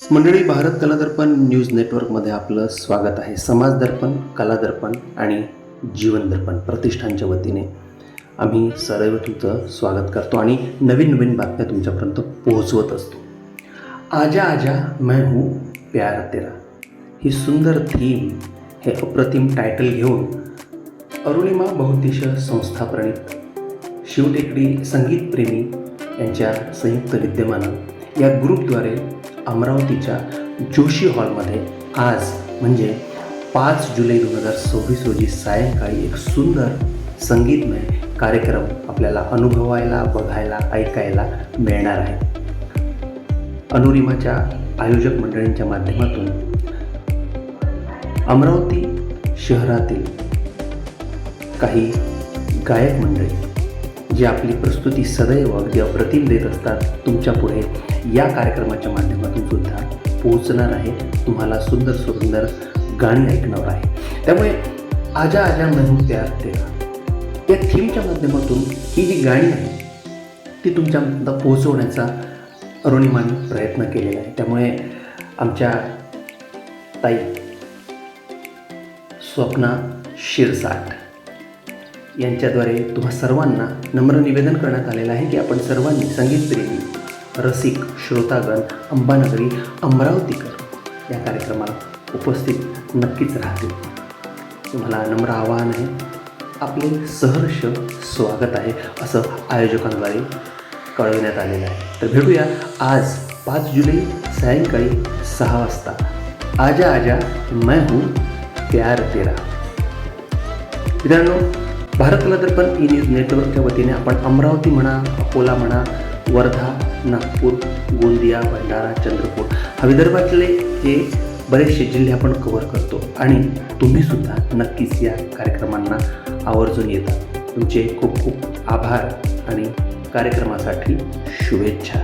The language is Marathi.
मंडळी, भारत कला दर्पण न्यूज नेटवर्कमध्ये आपलं स्वागत आहे. समाज दर्पण, कला दर्पण आणि जीवन दर्पण प्रतिष्ठानच्या वतीने आम्ही सदैव तुमचं स्वागत करतो आणि नवीन नवीन बातम्या तुमच्यापर्यंत पोहोचवत असतो. आजा आजा मैं हूँ प्यार तेरा ही सुंदर थीम, हे अप्रतिम टायटल घेऊन अरुणिमा बहुउद्देश संस्था प्रणित शिवटेकडी संगीतप्रेमी यांच्या संयुक्त विद्यमानं या ग्रुपद्वारे अमरावतीच्या जोशी हॉलमध्ये आज म्हणजे 5 जुलै 2026 रोजी सायंकाळी एक सुंदर संगीतमय कार्यक्रम आपल्याला अनुभवायला, बघायला, ऐकायला मिळणार आहे. अनुरिमाच्या आयोजक मंडळींच्या माध्यमातून अमरावती शहरातील काही गायक मंडळी जी आपली प्रस्तुती सदैव अगदी अप्रतिम देत असतात, तुमच्या पुढे या कार्यक्रमाच्या माध्यमातून सुद्धा पोहोचणार आहे. तुम्हाला सुंदर सुंदर गाणी ऐकणार आहे. त्यामुळे आजा आजा मैं हूँ प्यार तेरा या थीमच्या माध्यमातून ही जी गाणी आहे ती तुमच्यापर्यंत पोहोचवण्याचा अरुणिमाने प्रयत्न केलेला आहे. त्यामुळे आमच्या ताई स्वप्ना शिरसाट यांच्याद्वारे तुम्हा सर्वांना नम्र निवेदन करण्यात आलेलं आहे की आपण सर्वांनी संगीतप्रेमी, रसिक, श्रोतागण, अंबानगरी, अमरावतीकर या कार्यक्रमाला उपस्थित नक्कीच राहतील. तुम्हाला नम्र आवाहन आहे, आपले सहर्ष स्वागत आहे असं आयोजकांद्वारे कळविण्यात आलेलं आहे. तर भेटूया आज 5 जुलै सायंकाळी 6 वाजता. आजा आजा मैं हूँ प्यार तेरा. मित्रांनो, भारत कला दर्पण ई न्यूज नेटवर्कच्या वतीने आपण अमरावती म्हणा, अकोला म्हणा, वर्धा, नागपूर, गोंदिया, भंडारा, चंद्रपूर हा विदर्भातले हे बरेचसे जिल्हे आपण कव्हर करतो आणि तुम्हीसुद्धा नक्कीच या कार्यक्रमांना आवर्जून येता. तुमचे खूप खूप आभार आणि कार्यक्रमासाठी शुभेच्छा.